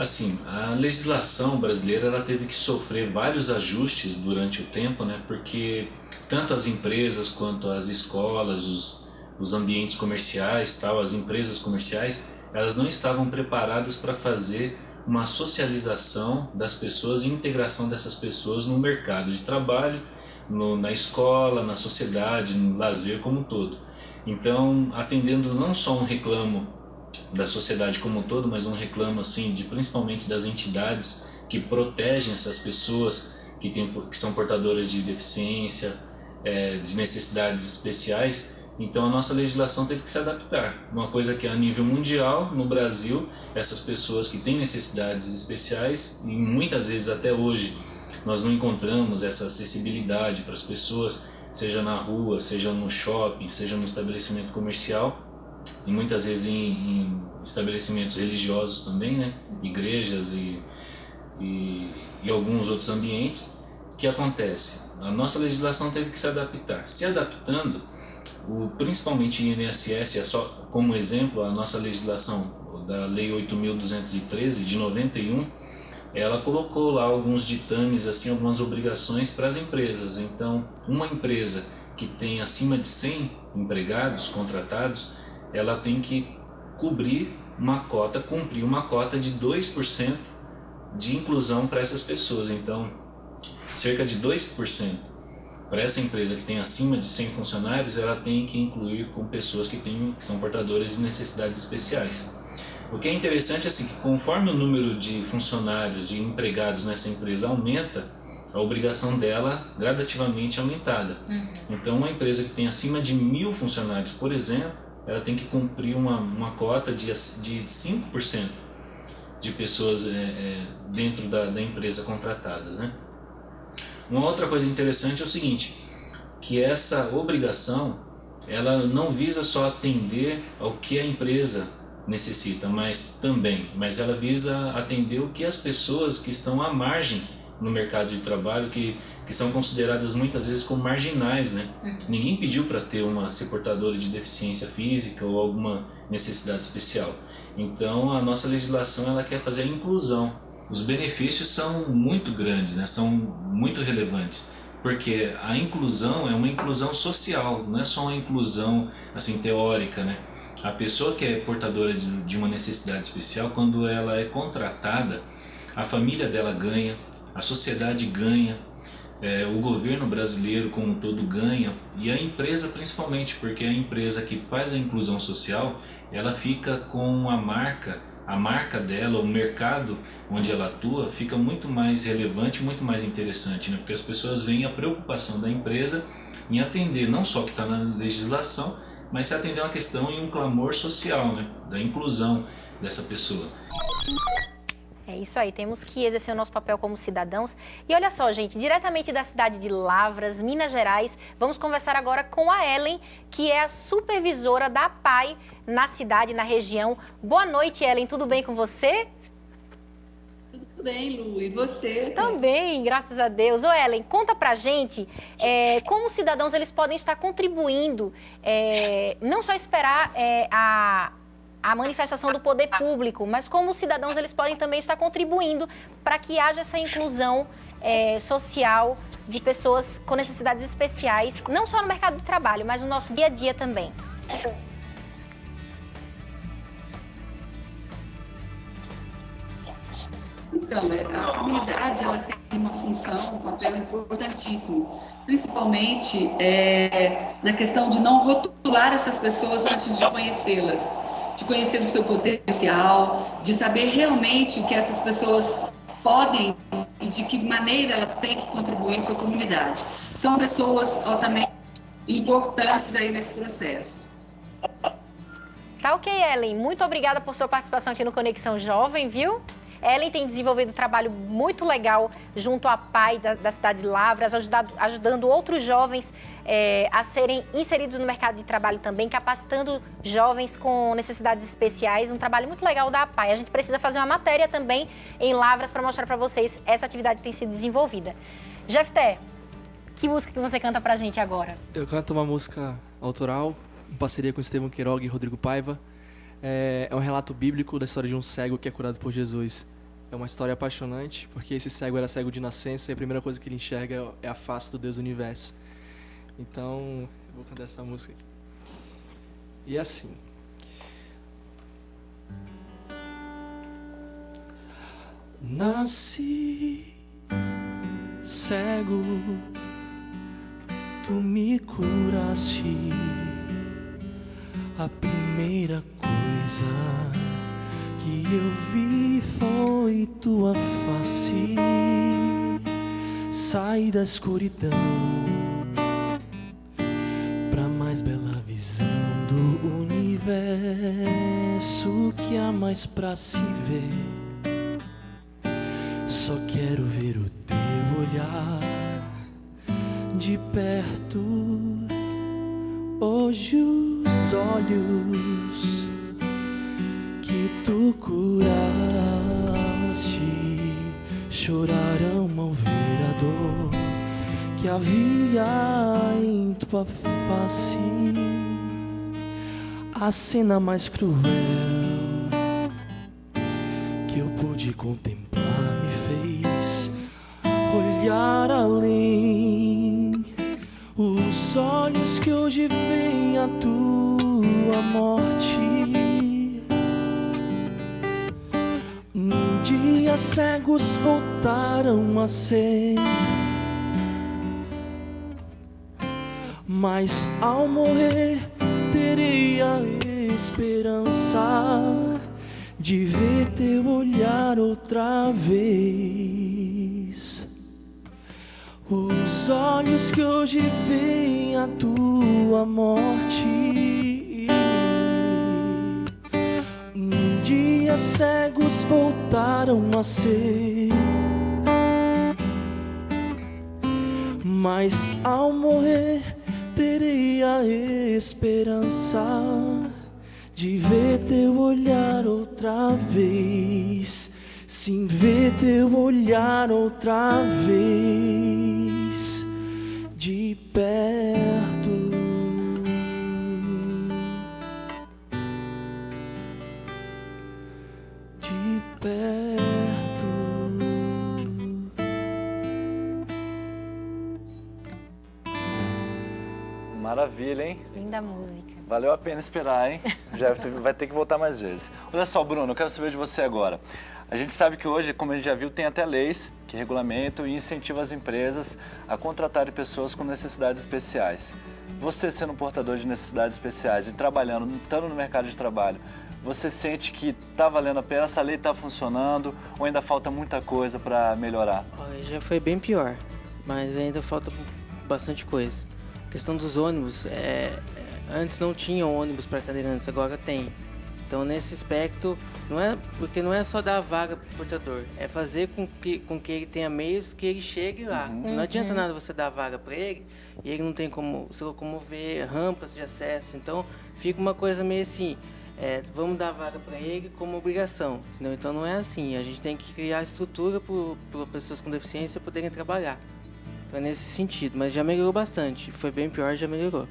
Assim, a legislação brasileira ela teve que sofrer vários ajustes durante o tempo, né? Porque tanto as empresas quanto as escolas, os ambientes comerciais, tal, as empresas comerciais, elas não estavam preparadas para fazer uma socialização das pessoas e integração dessas pessoas no mercado de trabalho, na escola, na sociedade, no lazer como um todo. Então, atendendo não só um reclamo da sociedade como um todo, mas um reclamo assim principalmente das entidades que protegem essas pessoas que são portadoras de deficiência, de necessidades especiais. Então a nossa legislação teve que se adaptar. Uma coisa que é a nível mundial, no Brasil, essas pessoas que têm necessidades especiais, e muitas vezes até hoje nós não encontramos essa acessibilidade para as pessoas, seja na rua, seja no shopping, seja no estabelecimento comercial, e muitas vezes em estabelecimentos religiosos também, né? Igrejas e alguns outros ambientes. O que acontece? A nossa legislação teve que se adaptar. Se adaptando, principalmente o INSS, é só como exemplo, a nossa legislação da Lei 8.213 de 91, ela colocou lá alguns ditames, assim, algumas obrigações para as empresas. Então, uma empresa que tem acima de 100 empregados contratados, ela tem que cumprir uma cota de 2% de inclusão para essas pessoas. Então, cerca de 2% para essa empresa que tem acima de 100 funcionários, ela tem que incluir com pessoas que são portadoras de necessidades especiais. O que é interessante é assim, que conforme o número de funcionários, de empregados nessa empresa aumenta, a obrigação dela gradativamente é aumentada. Então, uma empresa que tem acima de 1.000 funcionários, por exemplo, ela tem que cumprir uma cota de 5% de pessoas dentro da empresa contratadas, né? Uma outra coisa interessante é o seguinte, que essa obrigação ela não visa só atender ao que a empresa necessita, mas ela visa atender o que as pessoas que estão à margem no mercado de trabalho, que são consideradas muitas vezes como marginais, né? Ninguém pediu para ser portadora de deficiência física ou alguma necessidade especial. Então a nossa legislação ela quer fazer a inclusão. Os benefícios são muito grandes, né? São muito relevantes, porque a inclusão é uma inclusão social, não é só uma inclusão assim teórica, né? A pessoa que é portadora de uma necessidade especial, quando ela é contratada, a família dela ganha, a sociedade ganha, o governo brasileiro como um todo ganha, e a empresa principalmente, porque a empresa que faz a inclusão social, ela fica com a marca dela, o mercado onde ela atua, fica muito mais relevante, muito mais interessante, né? Porque as pessoas veem a preocupação da empresa em atender não só o que está na legislação, mas se atender uma questão e um clamor social, né? Da inclusão dessa pessoa. É isso aí, temos que exercer o nosso papel como cidadãos. E olha só, gente, diretamente da cidade de Lavras, Minas Gerais, vamos conversar agora com a Ellen, que é a supervisora da APAE na cidade, na região. Boa noite, Ellen, tudo bem com você? Tudo bem, Lu, e você? Também, graças a Deus. Ô, Ellen, conta pra gente como os cidadãos eles podem estar contribuindo, não só esperar a manifestação do poder público, mas como os cidadãos eles podem também estar contribuindo para que haja essa inclusão social de pessoas com necessidades especiais, não só no mercado de trabalho, mas no nosso dia a dia também. Então, a comunidade ela tem uma função, um papel importantíssimo, principalmente na questão de não rotular essas pessoas antes de conhecê-las, de conhecer o seu potencial, de saber realmente o que essas pessoas podem e de que maneira elas têm que contribuir com a comunidade. São pessoas altamente importantes aí nesse processo. Tá ok, Ellen. Muito obrigada por sua participação aqui no Conexão Jovem, viu? Ellen tem desenvolvido um trabalho muito legal junto à APAE da cidade de Lavras, ajudando outros jovens a serem inseridos no mercado de trabalho também, capacitando jovens com necessidades especiais. Um trabalho muito legal da APAE. A gente precisa fazer uma matéria também em Lavras para mostrar para vocês essa atividade que tem sido desenvolvida. Jefté, que música que você canta pra gente agora? Eu canto uma música autoral, em parceria com Estevão Queiroga e Rodrigo Paiva. É um relato bíblico da história de um cego que é curado por Jesus. É uma história apaixonante, porque esse cego era cego de nascença e a primeira coisa que ele enxerga é a face do Deus do Universo. Então, eu vou cantar essa música aqui. E é assim. Nasci cego, tu me curaste. A primeira coisa que eu vi foi tua face. Sai da escuridão pra mais bela visão do universo que há mais pra se ver. Só quero ver o teu olhar de perto. Hoje os olhos que tu curaste chorarão ao ver a dor que havia em tua face. A cena mais cruel que eu pude contemplar me fez olhar além. Os olhos que hoje veem a tua morte, um dia cegos voltaram a ser. Mas ao morrer terei a esperança de ver teu olhar outra vez. Os olhos que hoje veem a tua morte, um dia cegos voltaram a ser. Mas ao morrer terei a esperança de ver teu olhar outra vez. Sim, ver teu olhar outra vez de perto. De perto. Maravilha, hein? Linda música. Valeu a pena esperar, hein? Já vai ter que voltar mais vezes. Olha só, Bruno, eu quero saber de você agora. A gente sabe que hoje, como a gente já viu, tem até leis que regulamentam e incentivam as empresas a contratarem pessoas com necessidades especiais. Você, sendo um portador de necessidades especiais e trabalhando, estando no mercado de trabalho, você sente que está valendo a pena, essa lei está funcionando ou ainda falta muita coisa para melhorar? Já foi bem pior, mas ainda falta bastante coisa. A questão dos ônibus, antes não tinha ônibus para cadeirantes, agora tem. Então, nesse aspecto, não é só dar a vaga para o portador, é fazer com que ele tenha meios que ele chegue lá. Não adianta nada você dar a vaga para ele e ele não tem como se locomover, rampas de acesso. Então, fica uma coisa meio assim, vamos dar a vaga para ele como obrigação. Entendeu? Então, não é assim, a gente tem que criar estrutura para pessoas com deficiência poderem trabalhar. Então, é nesse sentido, mas já melhorou bastante. Foi bem pior, já melhorou.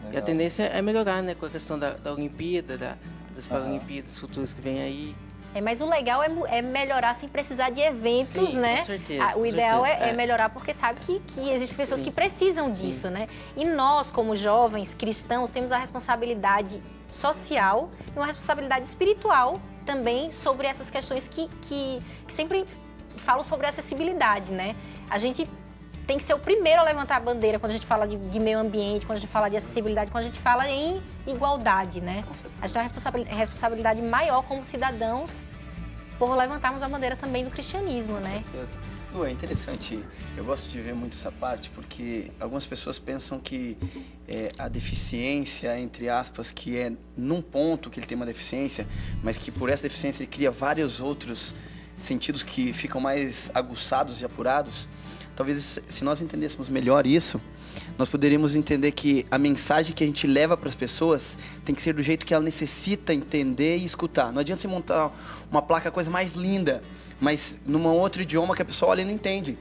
Legal. E a tendência é melhorar, né, com a questão da Olimpíada, das Paralimpíadas futuras que vem aí. Mas o legal é melhorar sem precisar de eventos, sim, né? Com certeza. O ideal é melhorar porque sabe que existem pessoas que precisam disso, né? E nós, como jovens cristãos, temos a responsabilidade social e uma responsabilidade espiritual também sobre essas questões que sempre falam sobre acessibilidade, né? A gente tem que ser o primeiro a levantar a bandeira quando a gente fala de meio ambiente, quando a gente fala de acessibilidade, quando a gente fala em igualdade, né? A gente tem uma responsabilidade maior como cidadãos por levantarmos a bandeira também do cristianismo, né? Com certeza. É interessante, eu gosto de ver muito essa parte, porque algumas pessoas pensam que a deficiência, entre aspas, que é num ponto que ele tem uma deficiência, mas que por essa deficiência ele cria vários outros sentidos que ficam mais aguçados e apurados. Talvez, se nós entendêssemos melhor isso, nós poderíamos entender que a mensagem que a gente leva para as pessoas tem que ser do jeito que ela necessita entender e escutar. Não adianta você montar uma placa, a coisa mais linda, mas num outro idioma que a pessoa olha e não entende.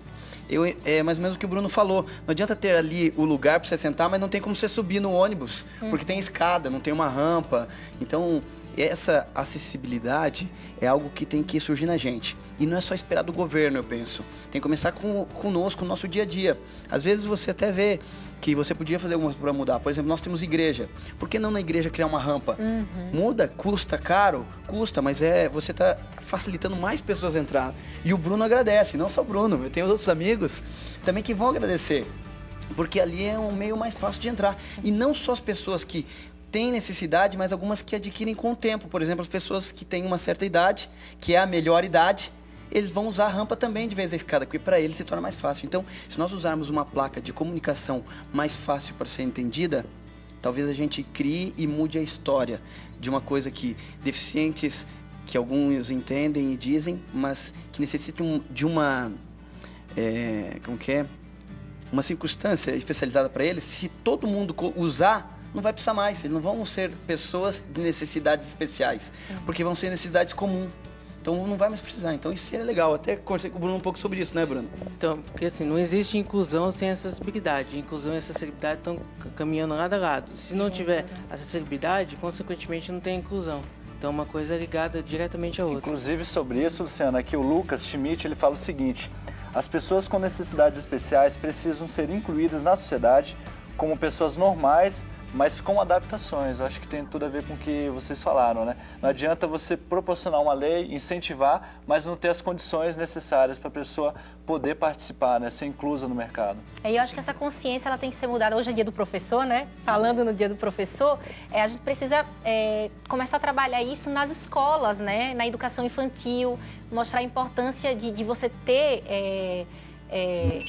É mais ou menos o que o Bruno falou. Não adianta ter ali o lugar para você sentar, mas não tem como você subir no ônibus, porque tem escada, não tem uma rampa. Então, essa acessibilidade é algo que tem que surgir na gente. E não é só esperar do governo, eu penso. Tem que começar conosco, no nosso dia a dia. Às vezes você até vê que você podia fazer alguma coisa para mudar. Por exemplo, nós temos igreja. Por que não na igreja criar uma rampa? Muda, custa caro, custa, mas você está facilitando mais pessoas a entrar. E o Bruno agradece, não só o Bruno, eu tenho outros amigos também que vão agradecer. Porque ali é um meio mais fácil de entrar. E não só as pessoas que têm necessidade, mas algumas que adquirem com o tempo. Por exemplo, as pessoas que têm uma certa idade, que é a melhor idade, eles vão usar a rampa também de vez da escada, porque para eles se torna mais fácil. Então, se nós usarmos uma placa de comunicação mais fácil para ser entendida, talvez a gente crie e mude a história de uma coisa que deficientes, que alguns entendem e dizem, mas que necessitam de uma... uma circunstância especializada para eles. Se todo mundo usar, não vai precisar mais. Eles não vão ser pessoas de necessidades especiais, porque vão ser necessidades comuns. Então não vai mais precisar. Então isso seria legal. Até conversei com o Bruno um pouco sobre isso, né, Bruno? Então, porque assim, não existe inclusão sem acessibilidade. Inclusão e acessibilidade estão caminhando lado a lado. Se não tiver acessibilidade, consequentemente não tem inclusão. Então uma coisa é ligada diretamente à outra. Inclusive sobre isso, Luciano, aqui o Lucas Schmidt, ele fala o seguinte: as pessoas com necessidades especiais precisam ser incluídas na sociedade como pessoas normais, mas com adaptações. Eu acho que tem tudo a ver com o que vocês falaram, né? Não adianta você proporcionar uma lei, incentivar, mas não ter as condições necessárias para a pessoa poder participar, né? Ser inclusa no mercado. E eu acho que essa consciência ela tem que ser mudada. Hoje é dia do professor, né? Falando no dia do professor, a gente precisa começar a trabalhar isso nas escolas, né? Na educação infantil, mostrar a importância de você ter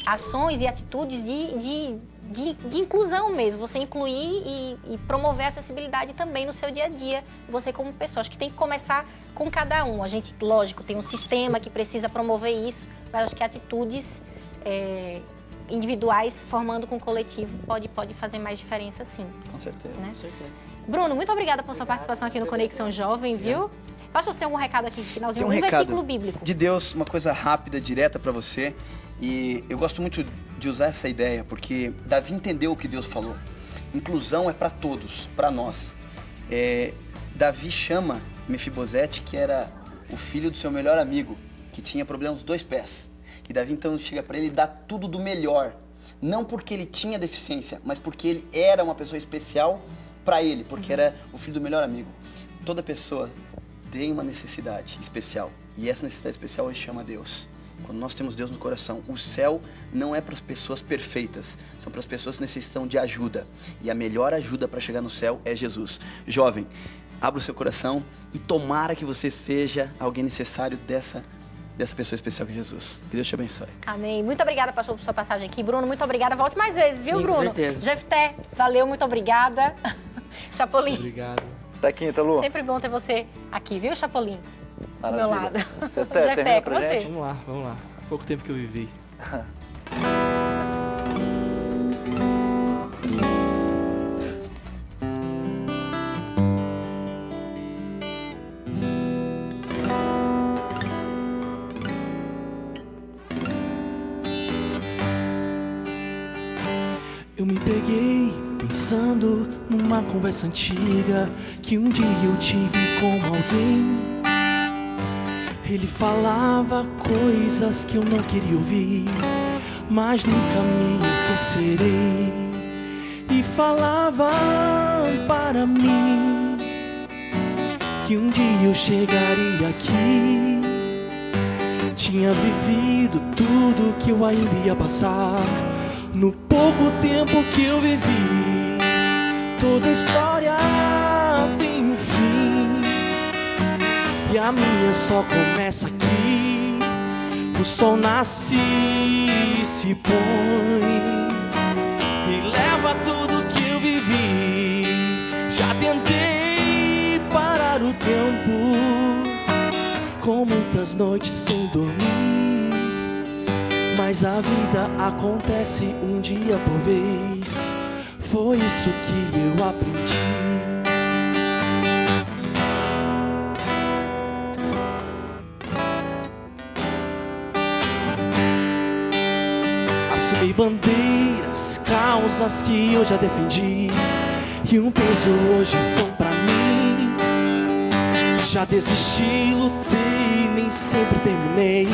ações e atitudes de inclusão mesmo, você incluir e promover a acessibilidade também no seu dia a dia, você como pessoa. Acho que tem que começar com cada um. A gente, lógico, tem um sistema que precisa promover isso, mas acho que atitudes individuais formando com o coletivo pode fazer mais diferença, sim. Com certeza. Né? Com certeza. Bruno, muito obrigada por sua participação aqui no Conexão Jovem, viu? Pastor, você tem algum recado aqui, finalzinho? Tem um recado versículo bíblico. de Deus, uma coisa rápida, direta para você. E eu gosto muito de usar essa ideia, porque Davi entendeu o que Deus falou. Inclusão é para todos, para nós. Davi chama Mefibosete, que era o filho do seu melhor amigo, que tinha problemas dos 2 pés. E Davi então chega para ele e dá tudo do melhor. Não porque ele tinha deficiência, mas porque ele era uma pessoa especial para ele, porque era o filho do melhor amigo. Toda pessoa tem uma necessidade especial, e essa necessidade especial ele chama Deus. Quando nós temos Deus no coração, o céu não é para as pessoas perfeitas, são para as pessoas que necessitam de ajuda. E a melhor ajuda para chegar no céu é Jesus. Jovem, abra o seu coração e tomara que você seja alguém necessário dessa pessoa especial que é Jesus. Que Deus te abençoe. Amém. Muito obrigada, pastor, por sua passagem aqui. Bruno, muito obrigada. Volte mais vezes, viu, Sim, Bruno? com certeza. Jefté, valeu, muito obrigada. Chapolin. Obrigado. Tá quinta, Lu? Sempre bom ter você aqui, viu, Chapolin? Do meu lado. Jefté, Jefté, termina com pra você. gente? Vamos lá. Há pouco tempo que eu vivi. Eu me peguei pensando numa conversa antiga que um dia eu tive com alguém. Ele falava coisas que eu não queria ouvir, mas nunca me esquecerei. E falava para mim que um dia eu chegaria aqui. Tinha vivido tudo que eu ainda ia passar. No pouco tempo que eu vivi, toda história tem um fim, e a minha só começa aqui. O sol nasce e se põe e leva tudo que eu vivi. Já tentei parar o tempo, com muitas noites sem dormir, mas a vida acontece um dia por vez. Foi isso que eu aprendi. Assumi bandeiras, causas que eu já defendi, e um peso hoje são pra mim. Já desisti, lutei, nem sempre terminei.